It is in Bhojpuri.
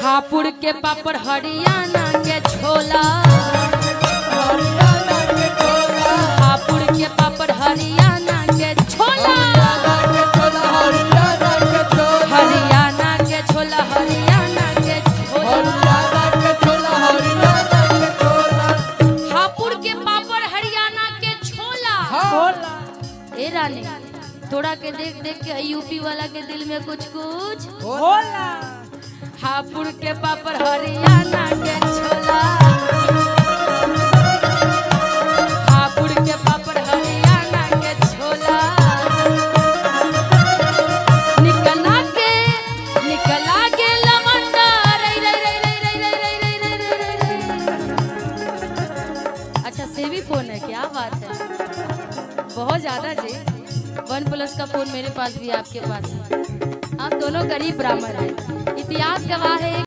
हापुड़ के पापड़ हरियाणा के छोला, हापुड़ के पापड़ हरियाणा के छोला, हरियाणा के छोला, हरियाणा के छोला, हापुड़ के पापड़ हरियाणा के छोला। ए रानी थोड़ा के देख देख के यूपी वाला के दिल में कुछ कुछ होला। हापुड़ के पापड़ हरियाणा के छोला, हापुड़ के पापड़ हरियाणा के छोला, निकला के लवंडा रई रई रई रई रई रई रई रई रई रई रई। अच्छा सेवी फोन है, क्या बात है, बहुत ज्यादा जी। OnePlus का फोन मेरे पास भी आपके पास है। आप दोनों गरीब ब्राह्मण हैं। इतिहास गवाह है।